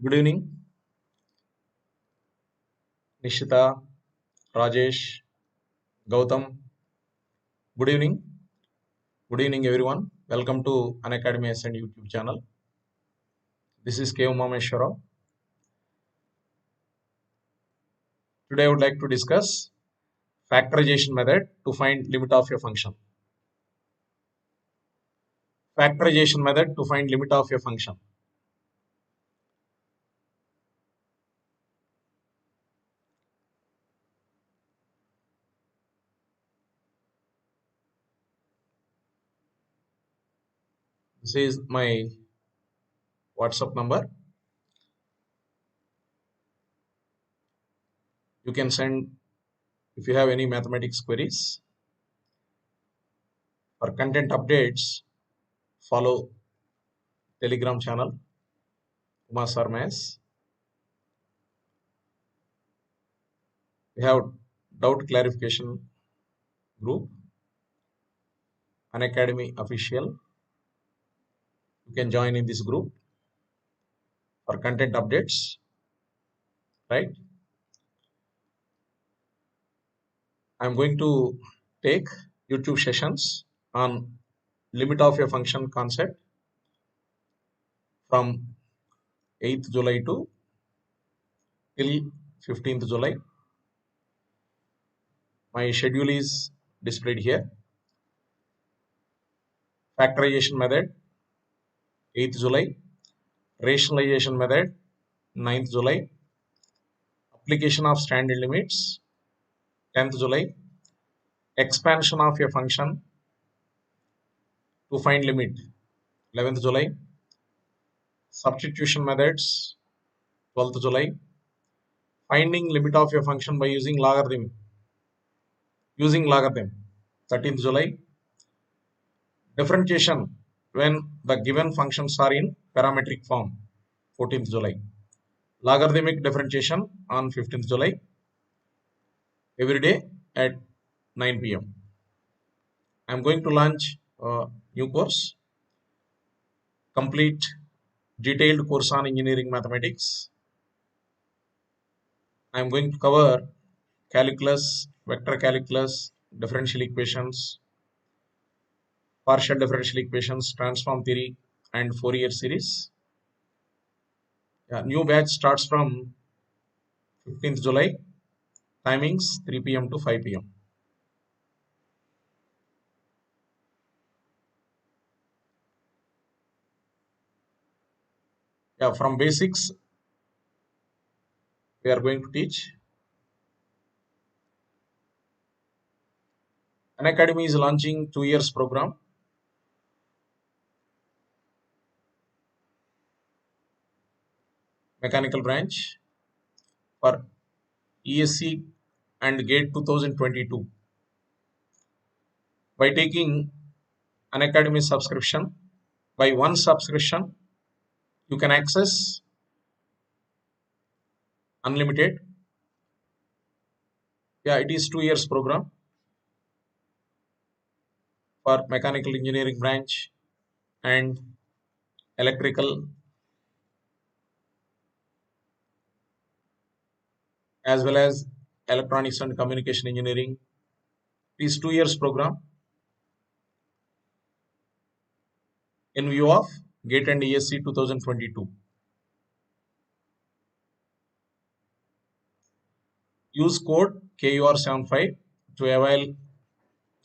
Good evening, Nishita, Rajesh, Gautam. Good evening. Good evening, everyone. Welcome to Unacademy and YouTube channel. This is Umamaheshwara Rao. Today, I would like to discuss factorization method to find limit of a function. Factorization method to find limit of a function. This is my WhatsApp number. You can send if you have any mathematics queries. For content updates, follow Telegram channel Umamaheshwara. We have doubt clarification group, Unacademy official. You can join in this group for content updates, right? I'm going to take YouTube sessions on limit of a function concept from 8th July to till 15th July. My schedule is displayed here. Factorization method 8th July, rationalization method 9th July, application of standard limits 10th July, expansion of a function to find limit 11th July, substitution methods 12th July, finding limit of a function by using logarithm 13th July, differentiation when the given functions are in parametric form 14th July, logarithmic differentiation on 15th July, every day at 9 p.m. I am going to launch a new course, complete detailed course on engineering mathematics. I am going to cover calculus, vector calculus, differential equations, partial differential equations, transform theory, and Fourier series. Yeah, new batch starts from 15th July, timings 3 p.m. to 5 p.m. Yeah, from basics, we are going to teach. Unacademy is launching 2 years program. Mechanical branch for ESE and GATE 2022. By taking Unacademy subscription, by one subscription, you can access unlimited. Yeah, it is 2 years program for mechanical engineering branch and electrical as well as electronics and communication engineering. It is 2 years program in view of GATE and ESE 2022. Use code KUR75 to avail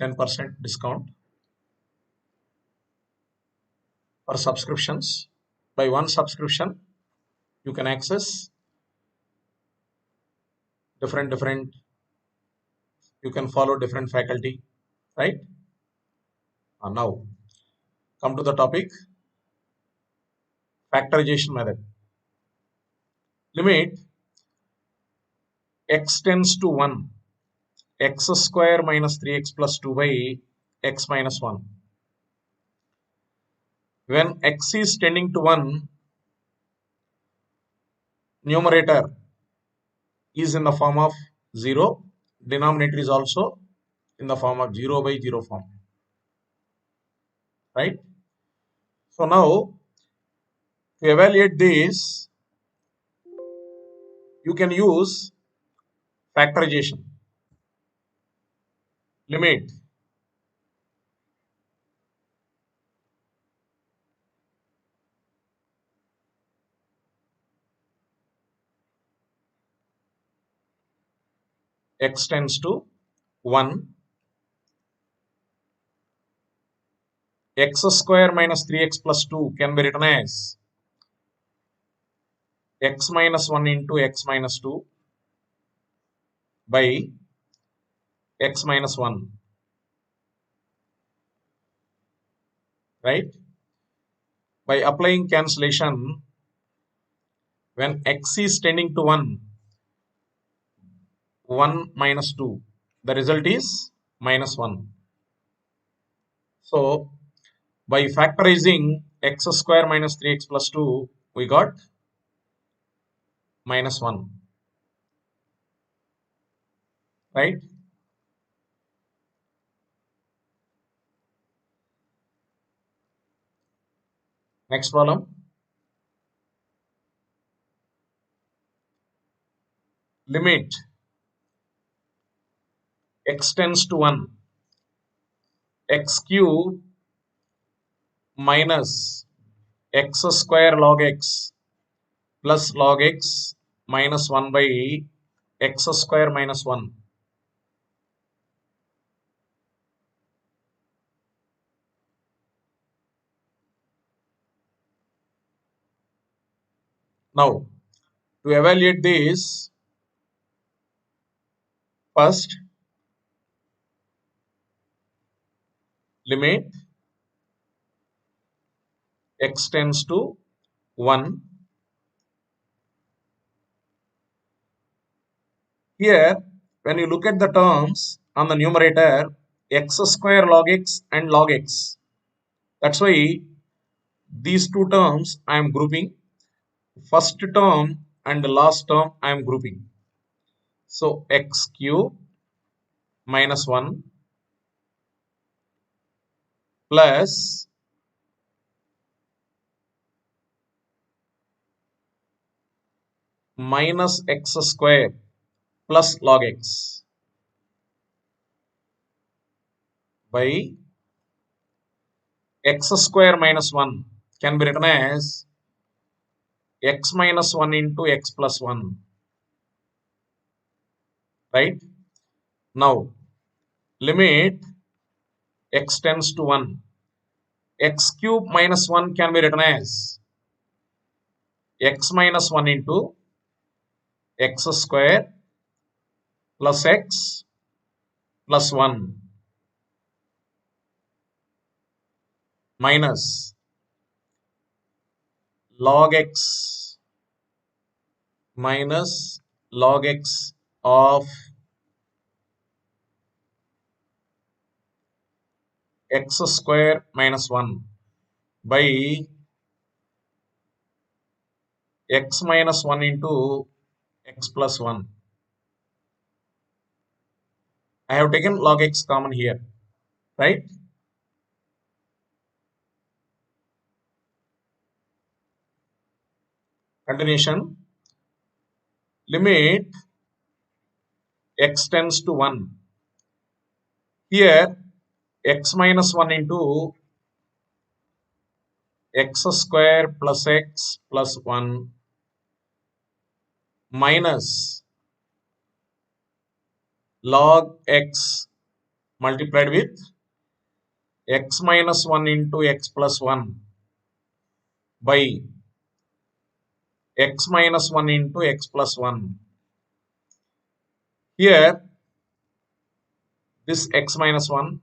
10% discount for subscriptions. By one subscription, you can access different, you can follow different faculty, right? Now, come to the topic, factorization method. Limit x tends to 1, x square minus 3x plus 2 by x minus 1. When x is tending to 1, numerator is in the form of 0, denominator is also in the form of 0 by 0 form, right? So now to evaluate this, you can use factorization. Limit x tends to 1, x square minus 3x plus 2 can be written as x minus 1 into x minus 2 by x minus 1, right? By applying cancellation, when x is tending to 1, 1 minus 2, the result is minus 1. So, by factorizing x square minus 3x plus 2, we got minus 1, right? Next problem. Limit x tends to 1, x cube minus x square log x plus log x minus 1 by x square minus 1. Now, to evaluate this, first limit x tends to 1. Here, when you look at the terms on the numerator, x square log x and log x. That's why these two terms I am grouping. First term and the last term I am grouping. So x cube minus 1 plus minus x square plus log x by x square minus 1 can be written as x minus 1 into x plus 1, right? Now, limit x tends to 1. X cube minus 1 can be written as x minus 1 into x square plus x plus 1 minus log x minus log x of x square minus 1 by x minus 1 into x plus 1. I have taken log x common here, right? Continuation. Limit x tends to 1. Here x minus 1 into x square plus x plus 1 minus log x multiplied with x minus 1 into x plus 1 by x minus 1 into x plus 1. Here this x minus 1,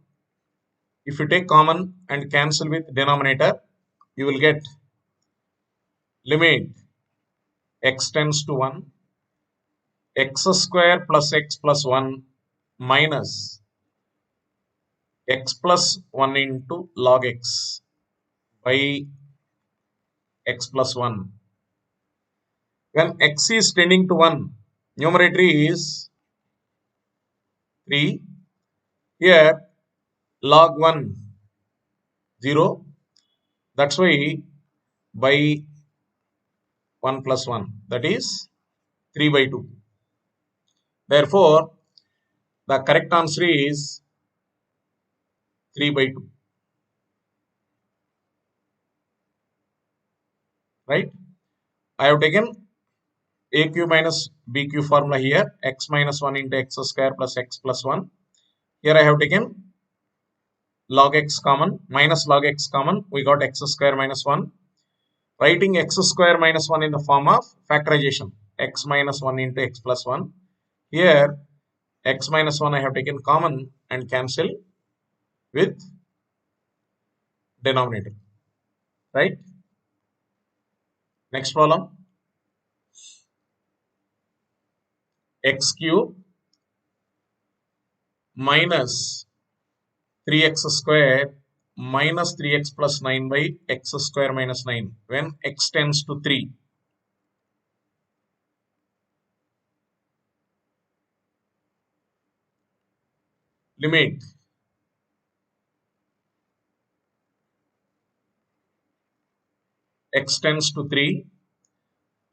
if you take common and cancel with denominator, you will get limit x tends to 1, x square plus x plus 1 minus x plus 1 into log x by x plus 1. When x is tending to 1, numerator is 3. Here log 1, 0. That's why by 1 plus 1, that is 3 by 2. Therefore, the correct answer is 3 by 2. Right? I have taken AQ minus BQ formula here. X minus 1 into x square plus x plus 1. Here I have taken log x common, minus log x common. We got x square minus 1. Writing x square minus 1 in the form of factorization. X minus 1 into x plus 1. Here x minus 1 I have taken common and cancel with denominator. Right? Next problem. X cube minus 3x square minus 3x plus 9 by x square minus 9 when x tends to 3. Limit x tends to 3.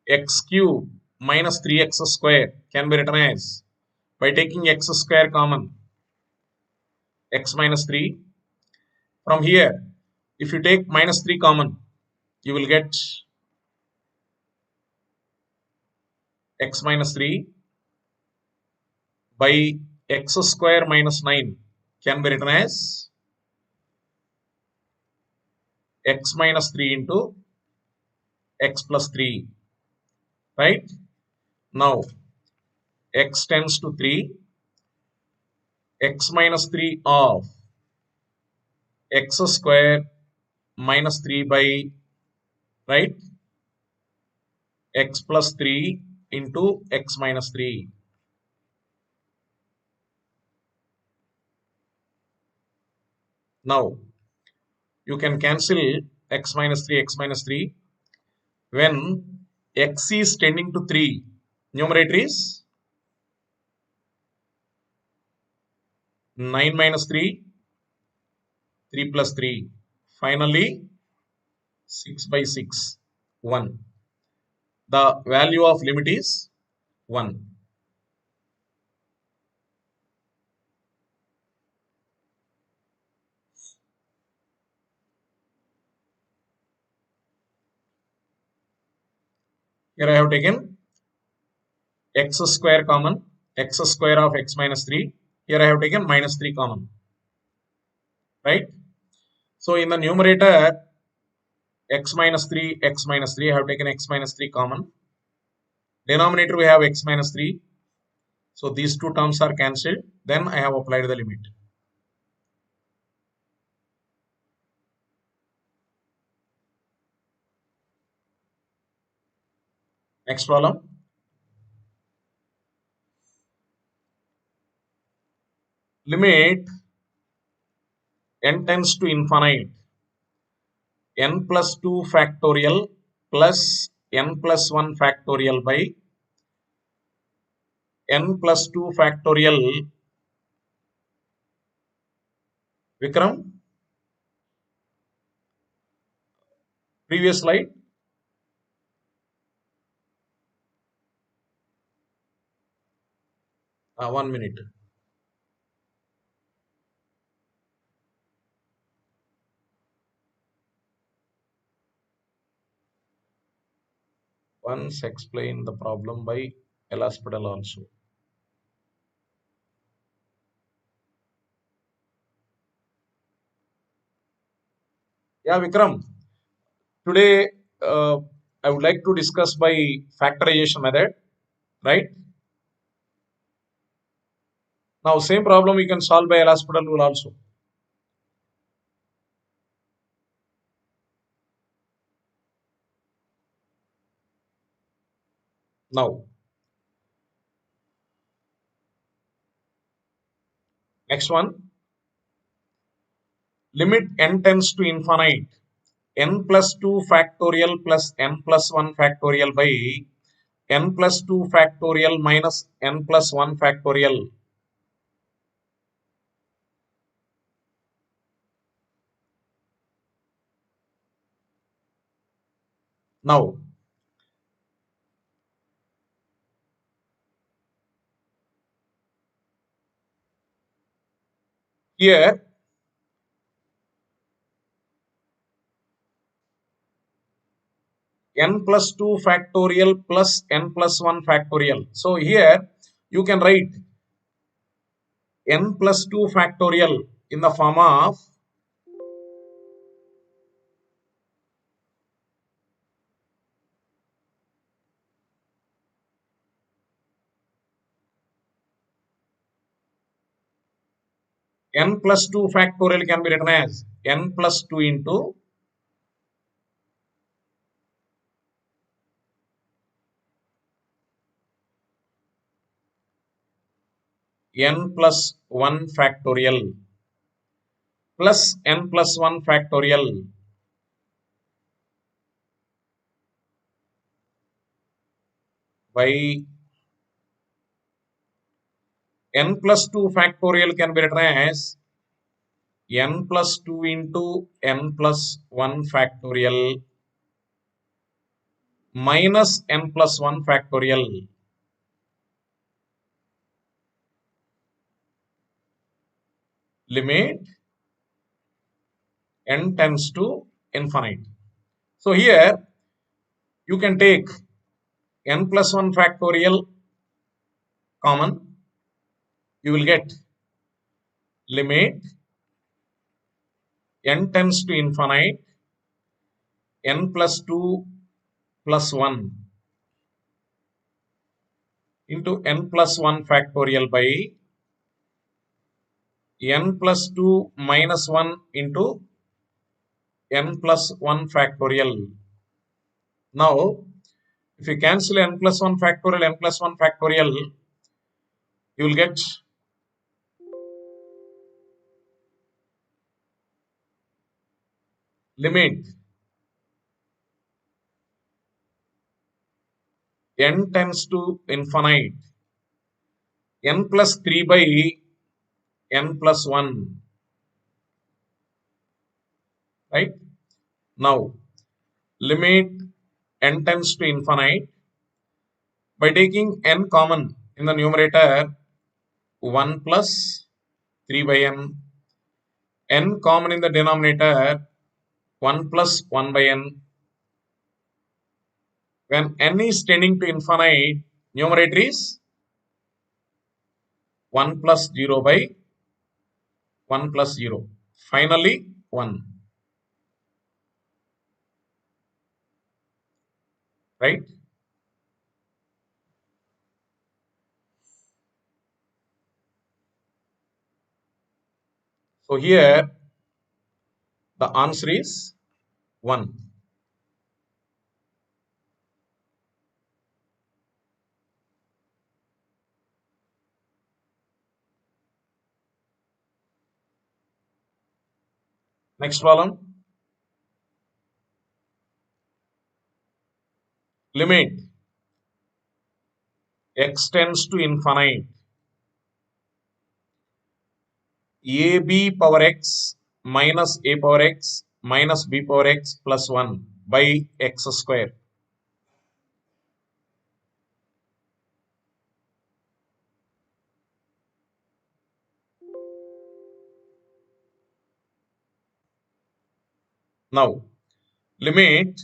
X cube minus 3x square can be written as, by taking x square common, x minus 3. From here, if you take minus 3 common, you will get x minus 3 by x square minus 9 can be written as x minus 3 into x plus 3. Right? Now, x tends to 3. X minus 3 of x square minus 3 by, right, x plus 3 into x minus 3. Now, you can cancel x minus 3, x minus 3. When x is tending to 3, numerator is 9 minus 3, 3 plus 3. Finally, 6 by 6, 1. The value of limit is 1. Here I have taken x square common, x square of x minus 3. Here I have taken minus 3 common. Right? So in the numerator, x minus 3, x minus 3, I have taken x minus 3 common. Denominator we have x minus 3. So these two terms are cancelled. Then I have applied the limit. Next problem. Limit n tends to infinite. N plus 2 factorial plus n plus 1 factorial by n plus 2 factorial. Vikram, previous slide. 1 minute. Once explain the problem by Hospital also. Yeah, Vikram. Today, I would like to discuss by factorization method, right? Now, same problem we can solve by Hospital rule also. Now, next one. Limit n tends to infinite. N plus 2 factorial plus n plus 1 factorial by n plus 2 factorial minus n plus 1 factorial. Now, Here n plus 2 factorial plus n plus 1 factorial. So here you can write n plus 2 factorial in the form of n plus 2 factorial can be written as n plus 2 into n plus 1 factorial plus n plus 1 factorial by n plus 2 factorial can be written as n plus 2 into n plus 1 factorial minus n plus 1 factorial limit n tends to infinite. So here you can take n plus 1 factorial common. You will get limit n tends to infinite n plus 2 plus 1 into n plus 1 factorial by n plus 2 minus 1 into n plus 1 factorial. Now, if you cancel n plus 1 factorial, n plus 1 factorial, you will get limit n tends to infinite n plus 3 by n plus 1, right? Now, limit n tends to infinite by taking n common in the numerator 1 plus 3 by n common in the denominator 1 plus 1 by n. When n is tending to infinite, numerator is 1 plus 0 by 1 plus 0. Finally, 1. Right? So here the answer is 1. Next problem. Limit x tends to infinite ab power x minus a power x minus b power x plus 1 by x square. Now, limit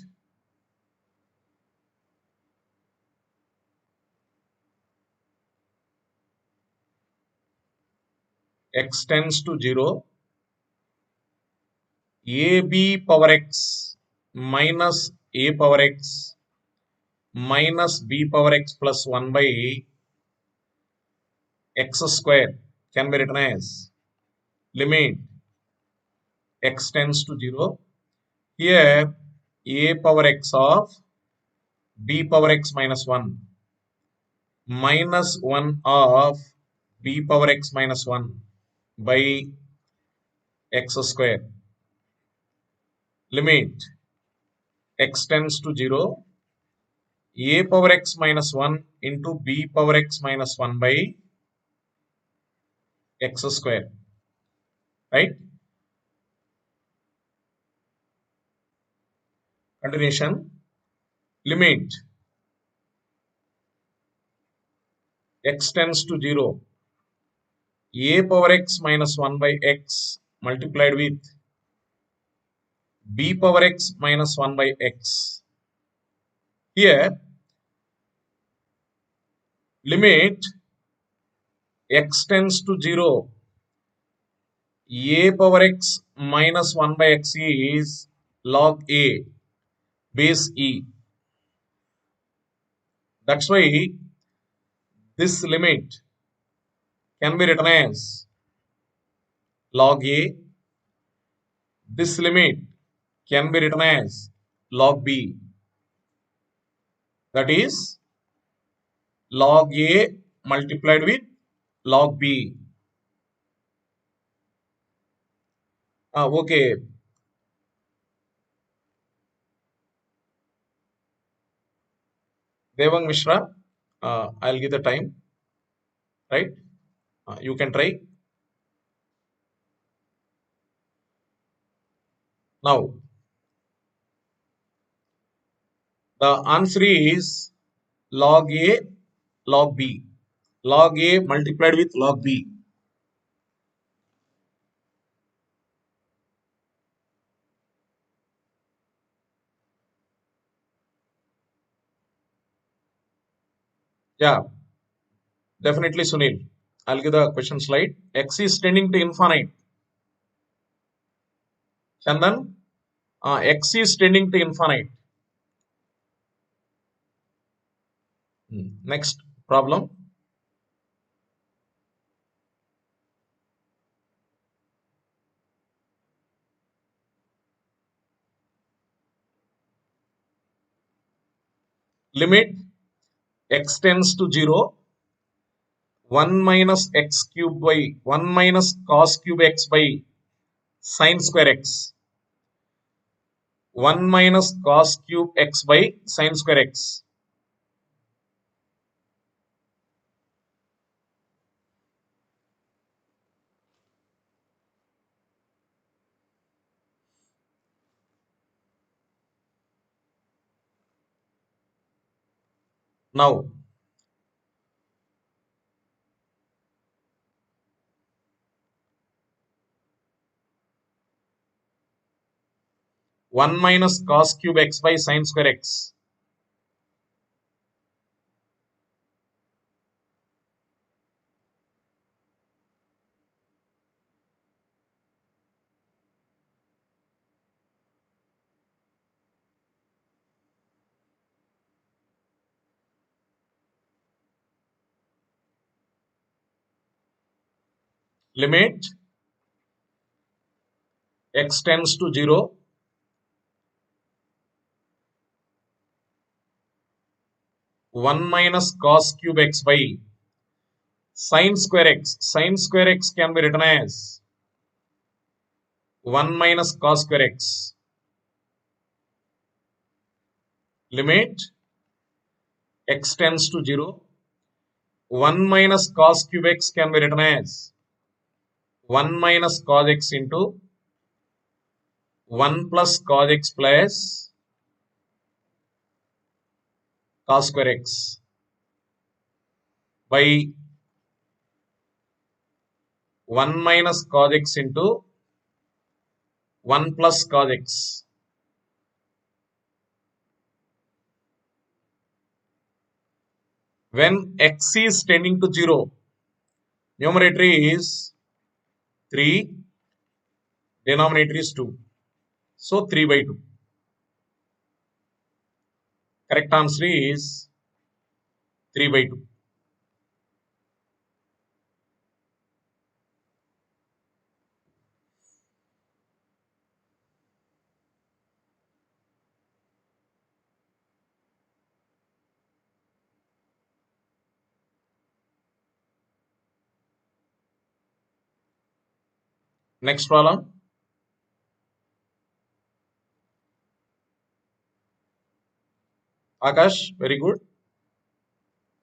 x tends to 0 ab power x minus a power x minus b power x plus 1 by x square can be written as limit x tends to 0. Here a power x of b power x minus 1 minus 1 of b power x minus 1 by x square. Limit x tends to 0 a power x minus 1 into b power x minus 1 by x square, right? Continuation. Limit x tends to 0 a power x minus 1 by x multiplied with b power x minus 1 by x. Here, limit x tends to 0, a power x minus 1 by x is log a base e. That's why this limit can be written as log a. This limit can be written as log b. That is log a multiplied with log b. Okay, Devang Mishra, I'll give the time, right? You can try. Now, the answer is log a, log b. Log a multiplied with log b. Yeah, definitely Sunil. I'll give the question slide. X is tending to infinite. Chandan, X is tending to infinite. Next problem. Limit x tends to 0, 1 minus x cube by 1 minus cos cube x by sine square x. 1 minus cos cube x by sine square x. Now, one minus cos cube x by sine square x. Limit x tends to 0, 1 minus cos cube x by sine square x. Sine square x can be written as 1 minus cos square x. Limit x tends to 0, 1 minus cos cube x can be written as 1 minus cos x into 1 plus cos x plus cos square x by 1 minus cos x into 1 plus cos x. When x is tending to 0, numerator is 3, denominator is 2. So 3 by 2. Correct answer is 3 by 2. Next problem. Akash, very good.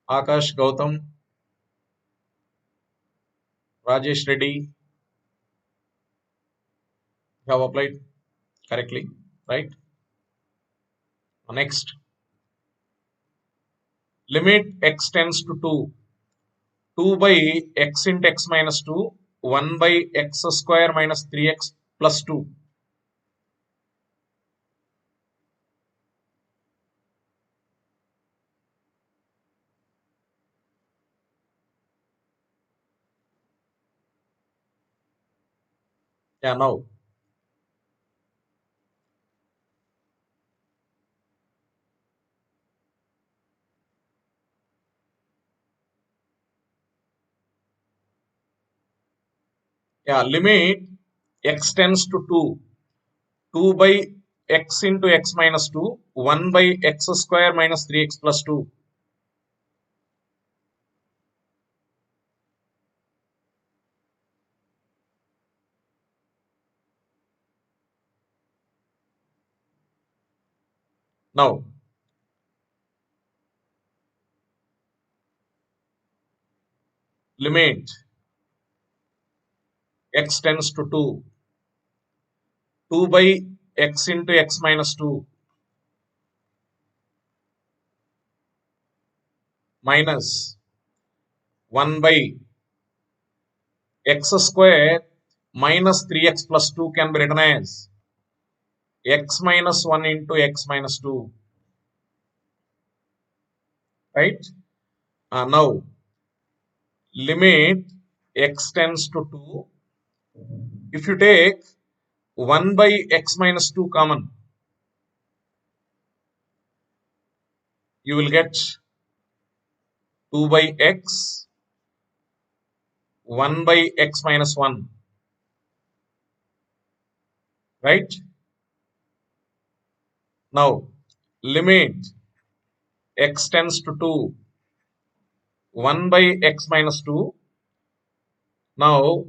Akash, Gautam, Rajesh Reddy, you have applied correctly, right? Next, limit x tends to 2, 2 by x into x minus 2, 1 by x square minus 3x plus 2. Yeah, now limit x tends to 2. 2 by x into x minus 2, 1 by x square minus 3x plus 2. Now, limit x tends to 2. 2 by x into x minus 2 minus 1 by x square minus 3x plus 2 can be written as x minus 1 into x minus 2, right? Now, limit x tends to 2. If you take 1 by x minus 2 common, you will get 2 by x, 1 by x minus 1, right? Now, limit x tends to 2, 1 by x minus 2. Now,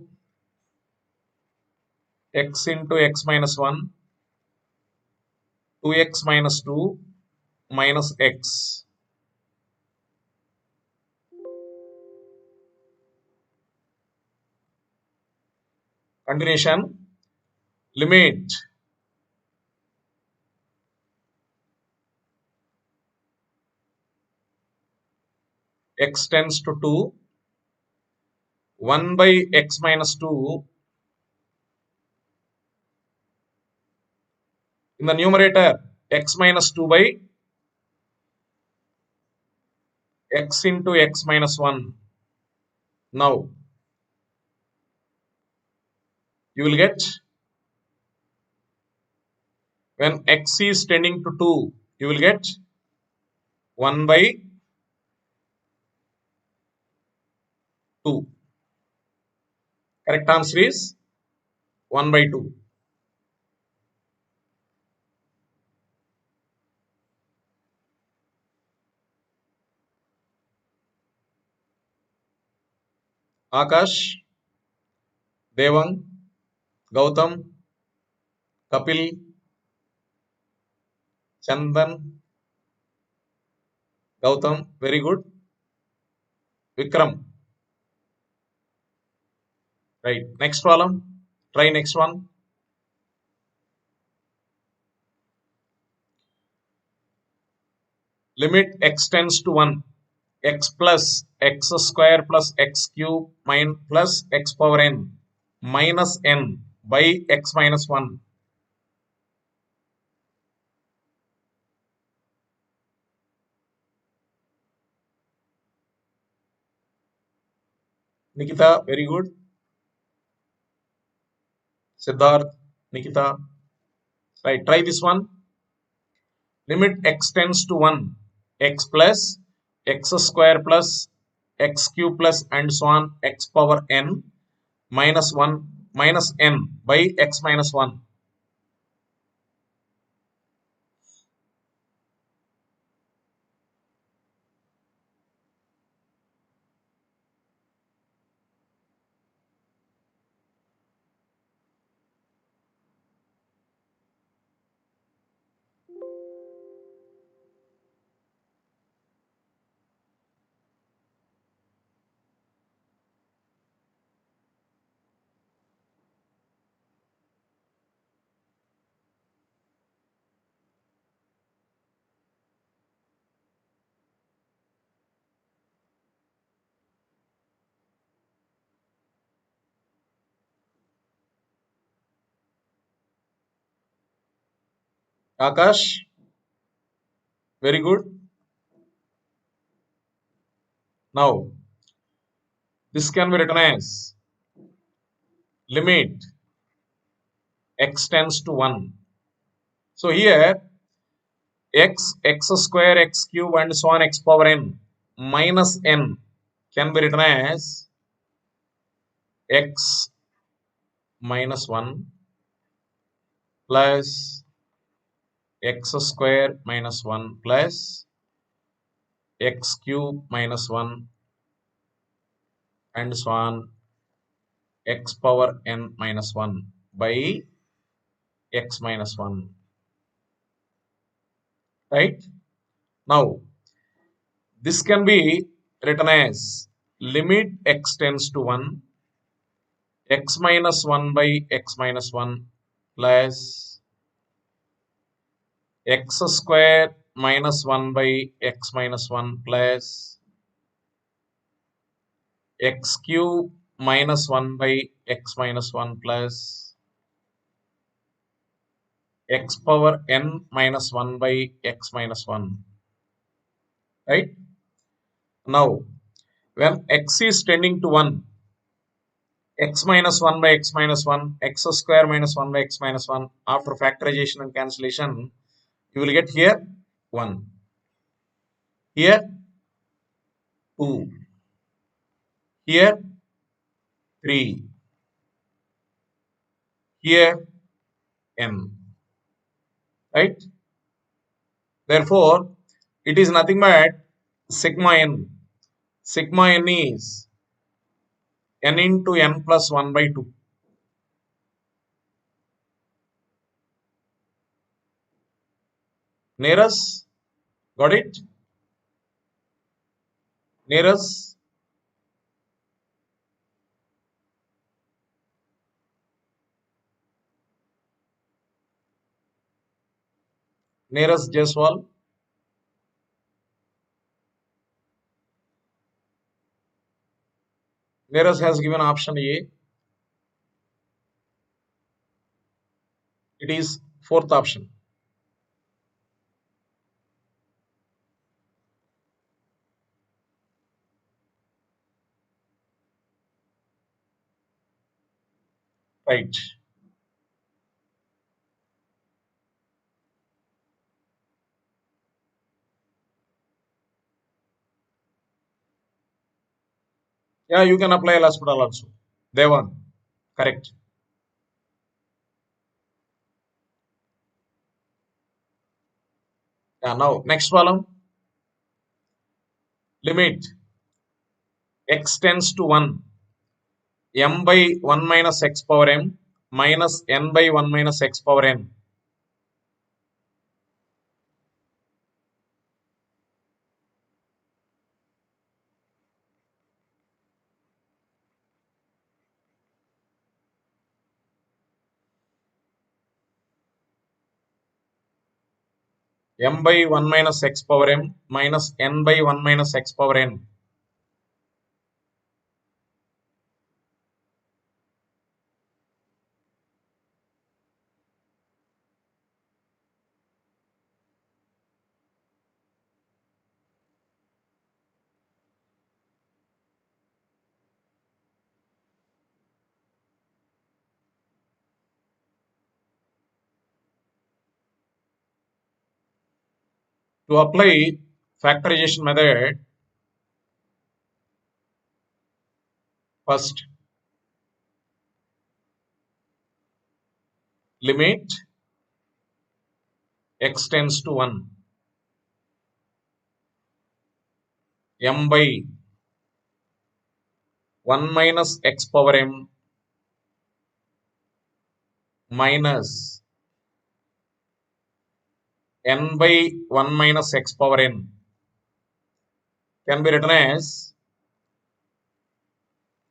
x into x minus 1, 2x minus 2 minus x. Continuation, limit x tends to 2, 1 by x minus 2. In the numerator, x minus 2 by x into x minus 1. Now, you will get, when x is tending to 2, you will get 1 by 2. Correct answer is 1 by 2. Akash, Devang, Gautam, Kapil, Chandan, Gautam, very good. Vikram, right. Next problem, try next one. Limit x tends to 1, x plus x square plus x cube plus x power n minus n by x minus 1. Nikita, very good. Siddharth, Nikita, right. Try this one. Limit x tends to 1, x plus x square plus x cube plus and so on x power n minus 1 minus n by x minus 1. Akash, very good. Now, this can be written as limit x tends to 1. So here x square, x cube and so on x power n minus n can be written as x minus 1 plus x square minus 1 plus x cube minus 1 and so on x power n minus 1 by x minus 1. Right? Now, this can be written as limit x tends to 1 x minus 1 by x minus 1 plus x square minus 1 by x minus 1 plus x cube minus 1 by x minus 1 plus x power n minus 1 by x minus 1. Right? Now, when x is tending to 1, x minus 1 by x minus 1, x square minus 1 by x minus 1, after factorization and cancellation, you will get here 1. Here 2. Here 3. Here n. Right? Therefore, it is nothing but sigma n. Sigma n is n into n plus 1 by 2. Nearest? Got it? Nearest? Nearest Jaiswal? Nearest has given option A. It is fourth option. Right. Yeah, you can apply hospital also. Devan. Correct. Yeah, now next column. Limit x tends to 1. M by 1 minus x power m minus n by 1 minus x power n. M by 1 minus x power m minus n by 1 minus x power n. To apply factorization method, first limit x tends to 1. M by 1 minus x power m minus n by 1 minus x power n can be written as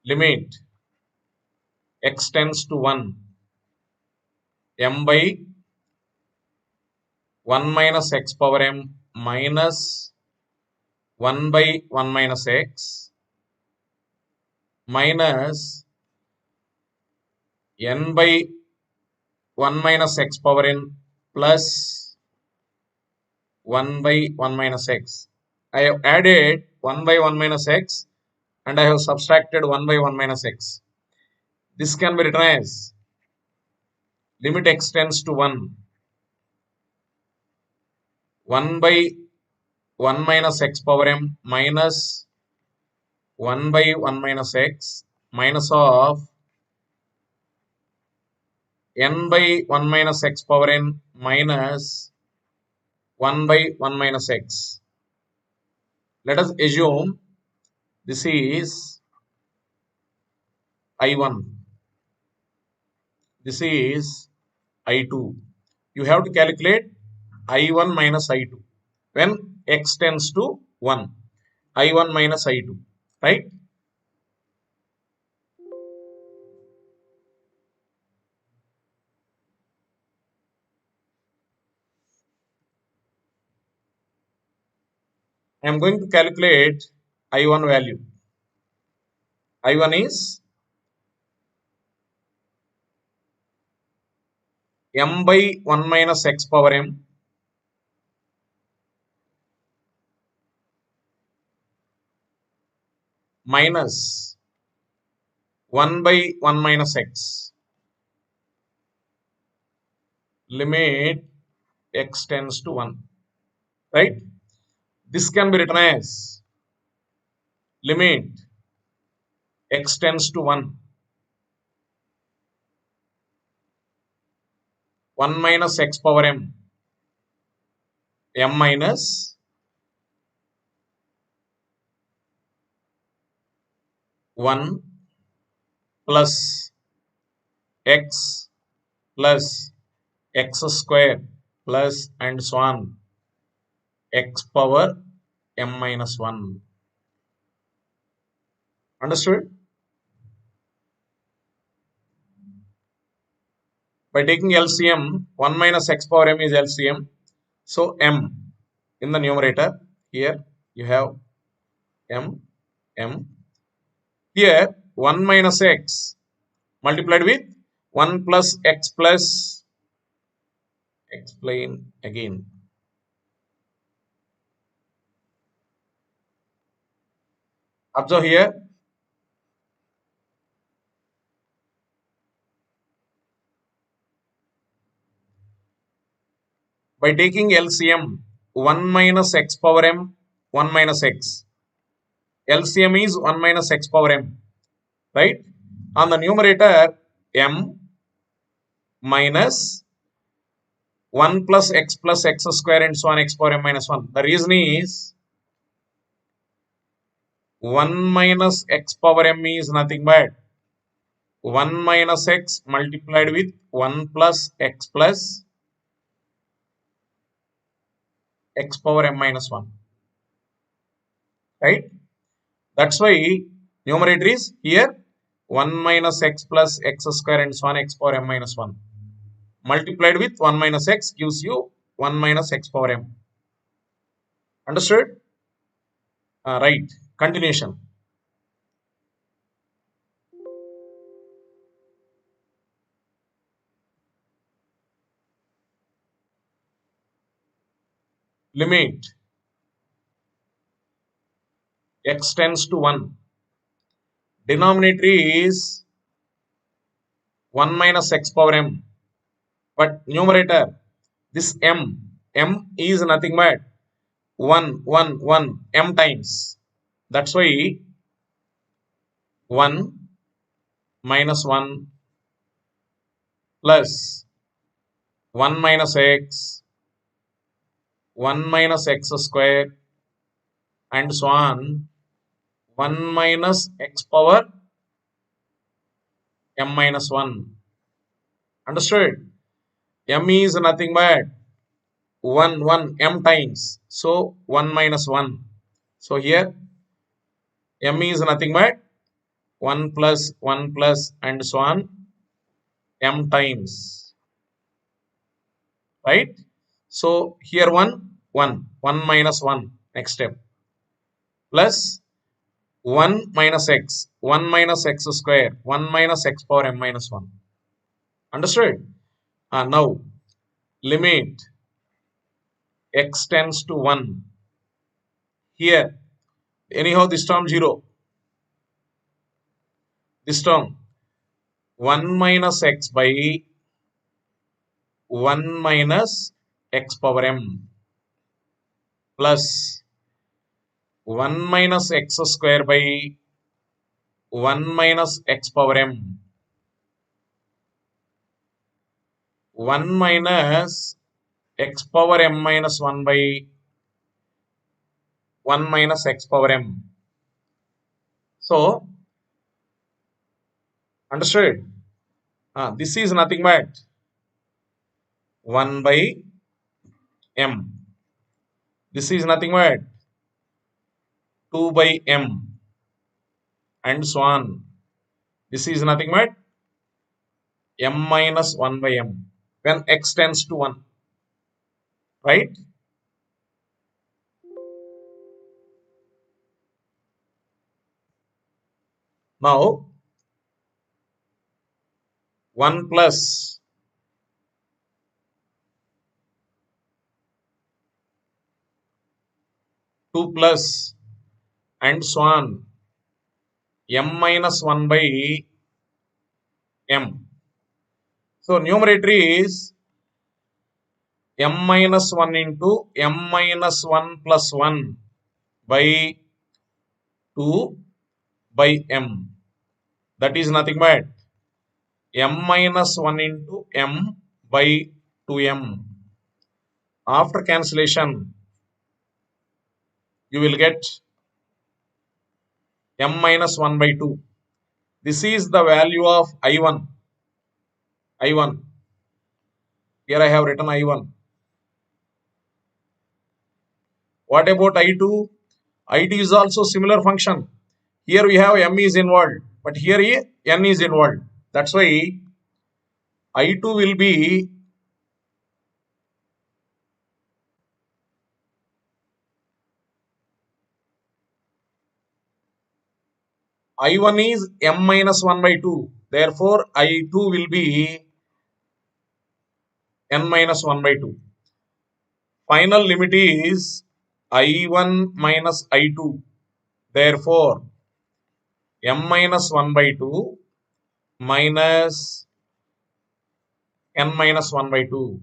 limit x tends to 1 m by 1 minus x power m minus 1 by 1 minus x minus n by 1 minus x power n plus 1 by 1 minus x. I have added 1 by 1 minus x and I have subtracted 1 by 1 minus x. This can be written as limit x tends to 1, 1 by 1 minus x power m minus 1 by 1 minus x minus of n by 1 minus x power n minus 1 by 1 minus x. Let us assume this is I1, this is I2. You have to calculate I1 minus I2 when x tends to 1. I1 minus I2, right? I am going to calculate I1 value. I1 is m by 1 minus x power m minus 1 by 1 minus x. Limit x tends to 1, right? This can be written as limit x tends to 1, 1 minus x power m, m minus 1 plus x plus x square plus and so on x power m minus 1. Understood? By taking LCM, 1 minus x power m is LCM. So m in the numerator, here you have m, m. Here 1 minus x multiplied with 1 plus x plus, explain again. Observe here, by taking LCM, 1 minus x power m, 1 minus x. LCM is 1 minus x power m, right? On the numerator, m minus 1 plus x square and so on x power m minus 1. The reason is 1 minus x power m is nothing but 1 minus x multiplied with 1 plus x power m minus 1, right? That's why numerator is here 1 minus x plus x square and so on x power m minus 1 multiplied with 1 minus x gives you 1 minus x power m. Understood? Right. Continuation. Limit x tends to 1. Denominator is 1 minus x power m. But numerator, this m is nothing but 1 m times. That's why 1 minus 1 plus 1 minus x, 1 minus x square and so on 1 minus x power m minus 1. Understood? M is nothing but 1 m times. So 1 minus 1. So here m is nothing but 1 plus and so on m times. Right? So here 1 minus 1. Next step. Plus 1 minus x. 1 minus x square. 1 minus x power m minus 1. Understood? Now limit x tends to 1. Here, anyhow, this term 0. This term 1 minus x by 1 minus x power m plus 1 minus x square by 1 minus x power m 1 minus x power m minus 1 by 1 minus x power m. So, understood? This is nothing but 1 by m. This is nothing but 2 by m and so on. This is nothing but m minus 1 by m when x tends to 1. Right? Now, 1 plus 2 plus and so on m minus 1 by m. So, numerator is m minus 1 into m minus 1 plus 1 by 2 by m. That is nothing but m minus 1 into m by 2m. After cancellation, you will get m minus 1 by 2. This is the value of I1. I1. Here I have written I1. What about I2? I2 is also similar function. Here we have m is involved, but here n is involved. That's why I2 will be I1 is m minus 1 by 2. Therefore, I2 will be n minus 1 by 2. Final limit is I1 minus I2. Therefore, m minus 1 by 2 minus n minus 1 by 2.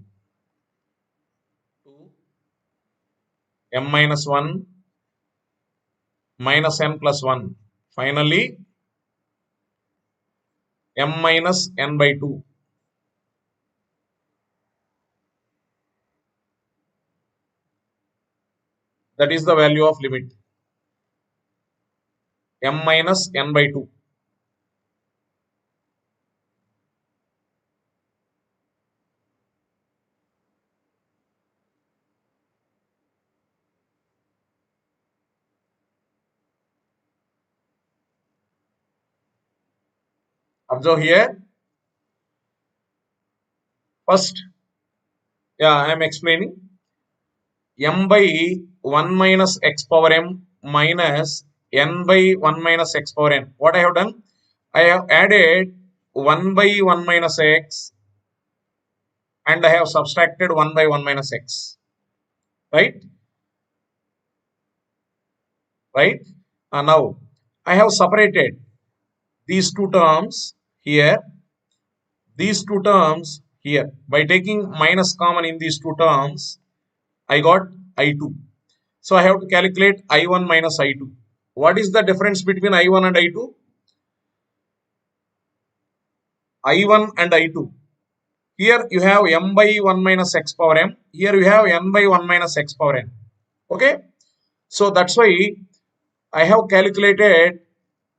M minus 1 minus n plus 1. Finally, m minus n by 2. That is the value of limit. M minus n by 2. Observe here. First, I am explaining. M by 1 minus x power m minus n by 1 minus x power n. What I have done? I have added 1 by 1 minus x and I have subtracted 1 by 1 minus x. Right? Right? Now, I have separated these two terms here, these two terms here. By taking minus common in these two terms, I got I2. So I have to calculate I1 minus I2. What is the difference between I1 and I2? I1 and I2. Here you have m by 1 minus x power m. Here you have n by 1 minus x power n. Okay. So that's why I have calculated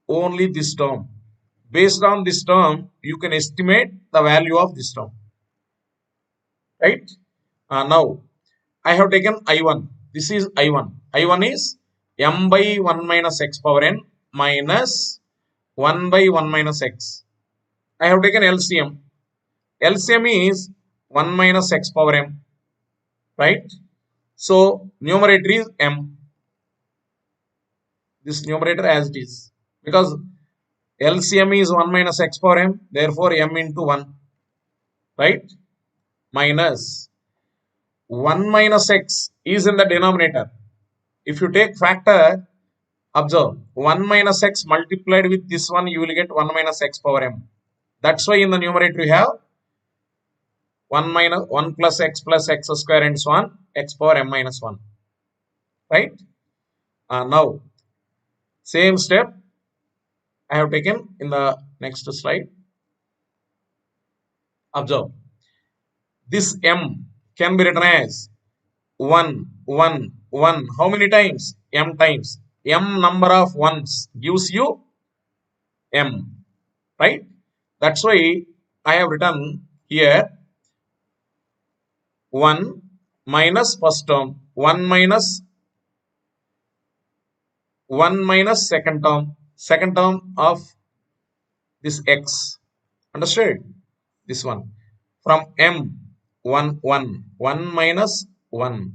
only this term. Based on this term, you can estimate the value of this term. Right? Now, I have taken I1. This is I1. I1 is m by 1 minus x power n minus 1 by 1 minus x. I have taken LCM. LCM is 1 minus x power m. Right? So, numerator is m. This numerator as it is. Because LCM is 1 minus x power m. Therefore, m into 1. Right? Minus 1 minus x is in the denominator. If you take factor, observe 1 minus x multiplied with this one, you will get 1 minus x power m. That's why in the numerator you have 1 minus 1 plus x square and so on, x power m minus 1. Right? Now, same step I have taken in the next slide. Observe. This m can be written as 1, 1, 1. How many times? M times. M number of ones gives you m. Right? That's why I have written here 1 minus first term, 1 minus second term of this x. Understood? This one. From m, 1, 1, 1 minus 1,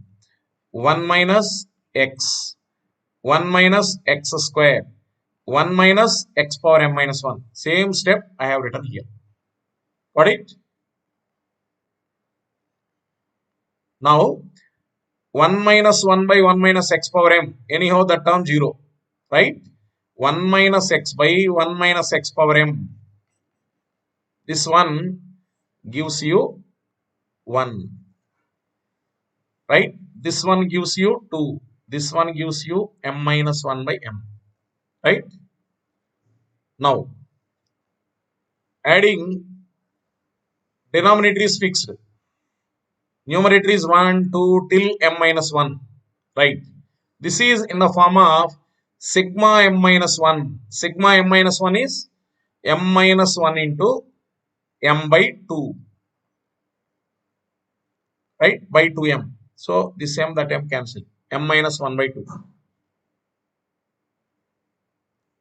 1 minus x, 1 minus x square, 1 minus x power m minus 1. Same step I have written here. Got it? Now, 1 minus 1 by 1 minus x power m. Anyhow, that term 0. Right? 1 minus x by 1 minus x power m. This one gives you 1. Right? This one gives you 2. This one gives you m minus 1 by m. Right? Now, adding denominator is fixed. Numerator is 1, 2 till m minus 1. Right? This is in the form of sigma m minus 1. Sigma m minus 1 is m minus 1 into m by 2. Right? By 2m. So, this m that m cancel. M minus 1 by 2.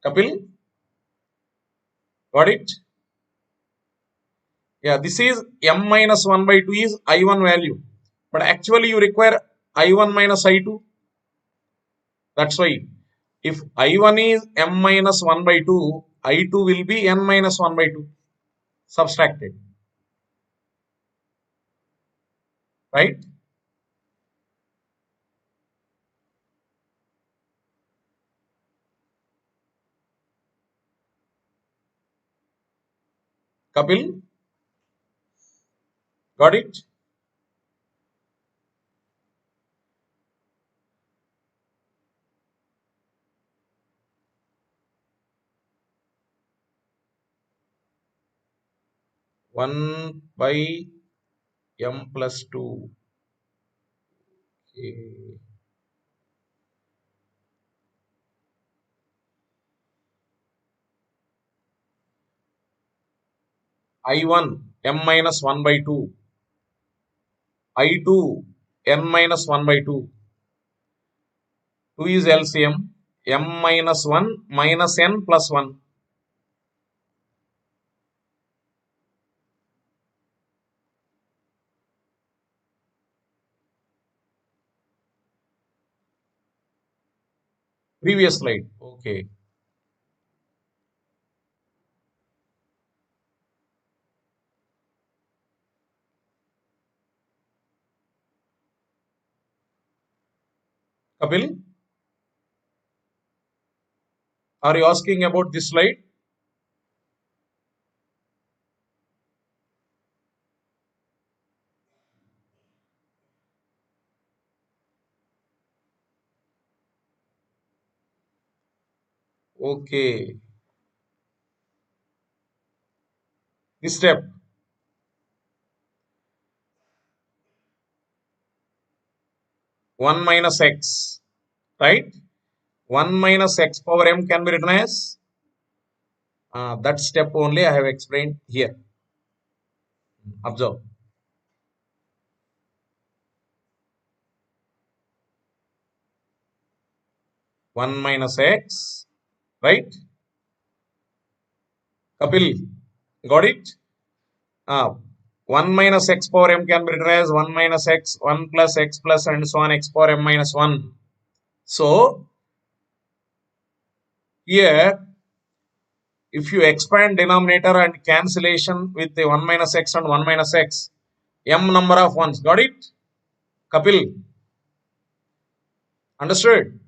Kapil? Got it? Yeah, this is m minus 1 by 2 is I1 value. But actually you require I1 minus I2. That's why if I1 is m minus 1 by 2, I2 will be n minus 1 by 2. Subtracted. Right? Kapil? Got it? One by m plus 2. Okay. I1 m minus 1 by 2. I2 n minus 1 by 2. 2 is LCM. M minus 1 minus n plus 1. Previous slide. Okay. Kapil, are you asking about this slide? Okay. This step. 1 minus x. Right? 1 minus x power m can be written as that step only I have explained here. Observe. 1 minus x. Right? Kapil, got it? 1 minus x power m can be written as 1 minus x, 1 plus x plus and so on x power m minus 1. So, here, if you expand denominator and cancellation with the 1 minus x and 1 minus x, m number of ones, got it? Kapil, understood?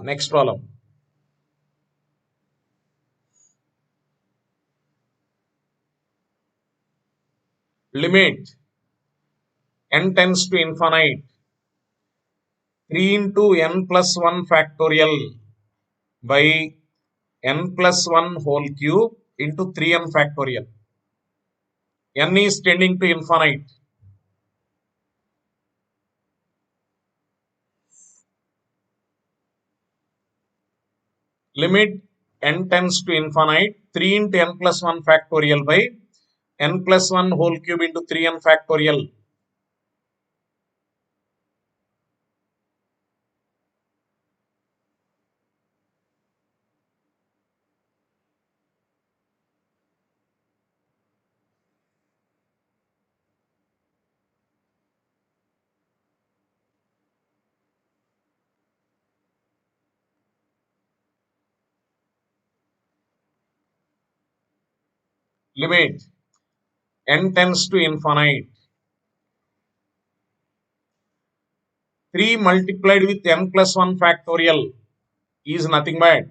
Next problem. Limit n tends to infinite 3 into n plus 1 factorial by n plus 1 whole cube into 3n factorial. N is tending to infinite. Limit n tends to infinite 3 into n plus 1 factorial by n plus 1 whole cube into 3n factorial. Limit n tends to infinite 3 multiplied with n plus 1 factorial is nothing but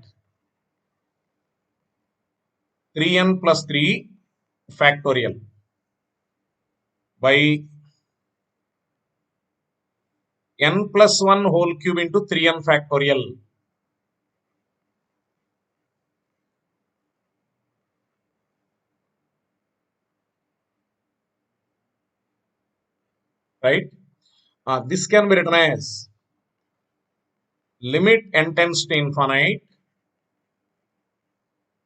3n plus 3 factorial by n plus 1 whole cube into 3n factorial. Right? This can be written as limit n tends to infinite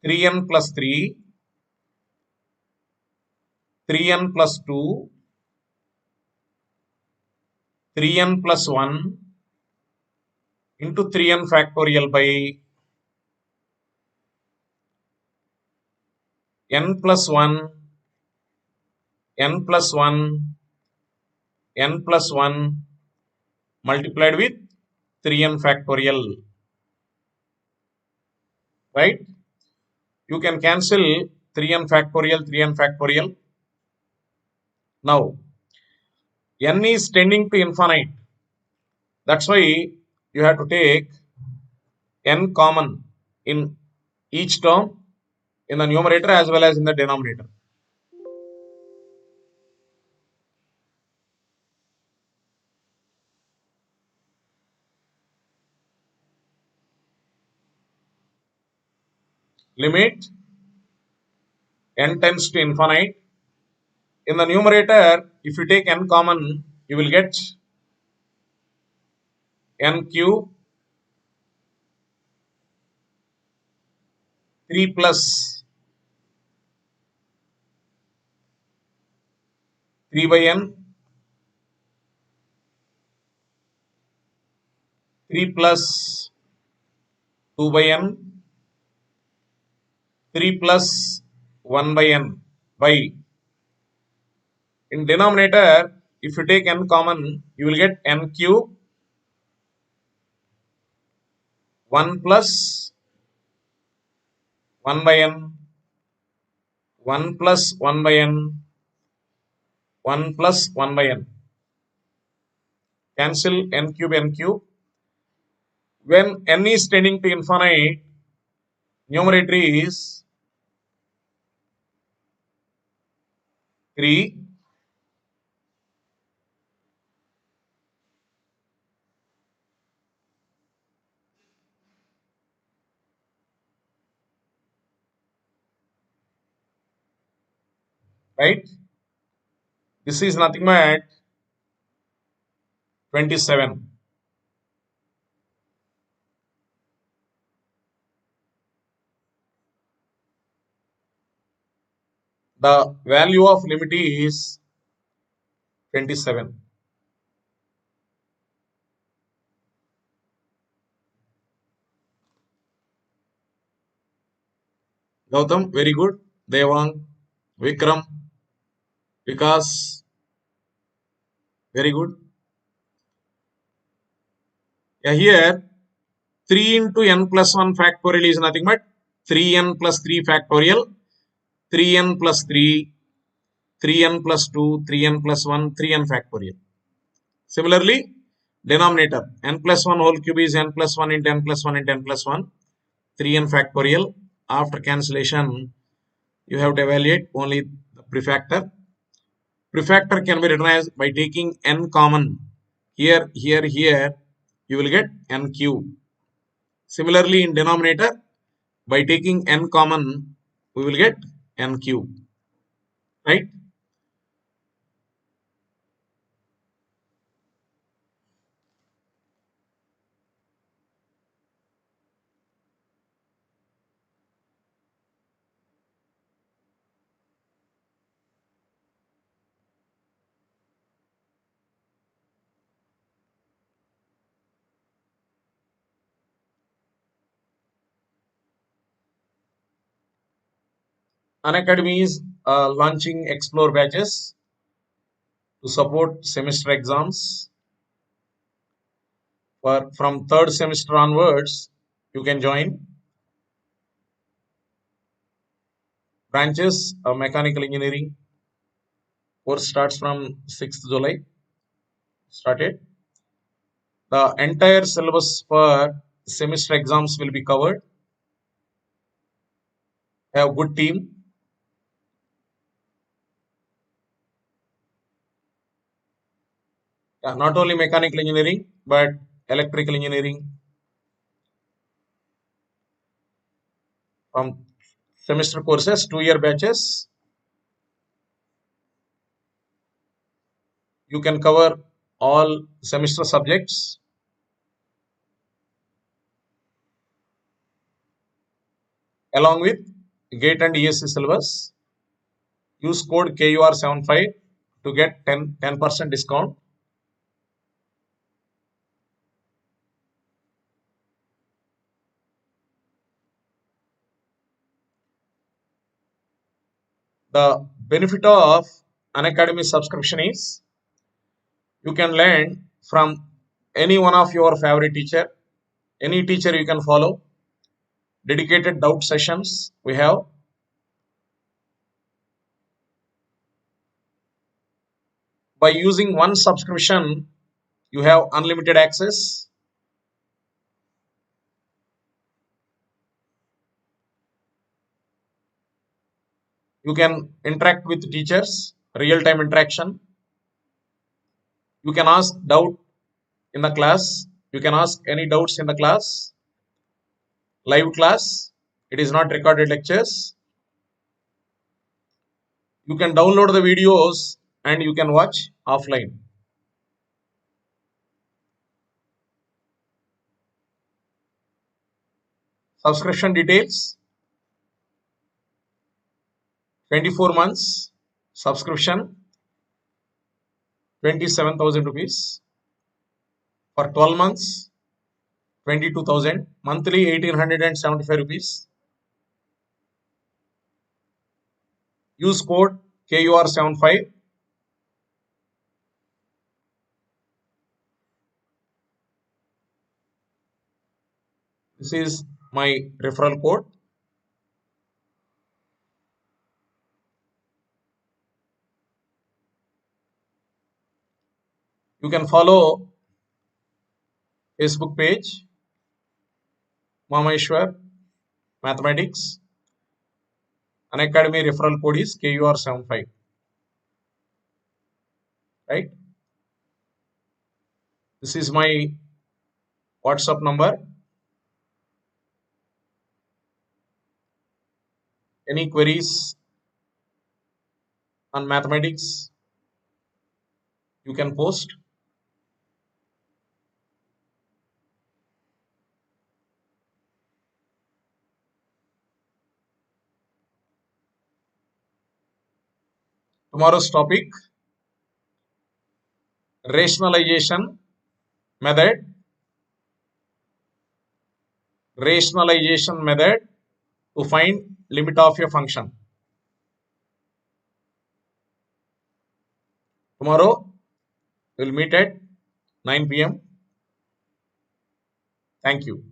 3n plus 3, 3n plus 2, 3n plus 1 into 3n factorial by n plus 1, n plus 1, n plus 1 multiplied with 3n factorial. Right? You can cancel 3n factorial, 3n factorial. Now, n is tending to infinite. That's why you have to take n common in each term in the numerator as well as in the denominator. Limit n tends to infinite. In the numerator, if you take n common, you will get n cube 3 plus 3 by n 3 plus 2 by n 3 plus 1 by n by in denominator if you take n common you will get n cube 1 plus 1 by n 1 plus 1 by n 1 plus 1 by n. Cancel n cube. When n is tending to infinite, numerator is 3, right? This is nothing but 27. The value of limit is 27. Gautam, very good. Devang, Vikram, Vikas, very good. Yeah, here 3 into n plus 1 factorial is nothing but 3n plus 3 factorial, 3n plus 3, 3n plus 2, 3n plus 1, 3n factorial. Similarly, denominator n plus 1 whole cube is n plus 1 into n plus 1 into n plus 1, 3n factorial. After cancellation, you have to evaluate only the prefactor. Prefactor can be written as by taking n common. Here, here, here, you will get n cube. Similarly, in denominator, by taking n common, we will get n cube. Right? Unacademy is launching Explore batches to support semester exams. From third semester onwards, you can join. Branches of mechanical engineering course starts from 6th July. Started. The entire syllabus for semester exams will be covered. Have good team. Not only mechanical engineering, but electrical engineering. From semester courses, 2-year batches. You can cover all semester subjects. Along with GATE and ESE syllabus. Use code KUR75 to get 10% discount. The benefit of Unacademy subscription is you can learn from any one of your favorite teacher. Any teacher you can follow. Dedicated doubt sessions we have. By using one subscription, you have unlimited access. You can interact with teachers, real-time interaction. You can ask doubt in the class. You can ask any doubts in the class. Live class. It is not recorded lectures. You can download the videos and you can watch offline. Subscription details. 24 months subscription, 27,000 rupees. For 12 months, 22,000. Monthly, 1,875 rupees. Use code KUR75. This is my referral code. You can follow Facebook page, Umamaheshwara Mathematics. Unacademy referral code is KUR75. Right? This is my WhatsApp number. Any queries on mathematics, you can post. Tomorrow's topic, rationalization method. Rationalization method to find limit of a function. Tomorrow we'll meet at 9 p.m. Thank you.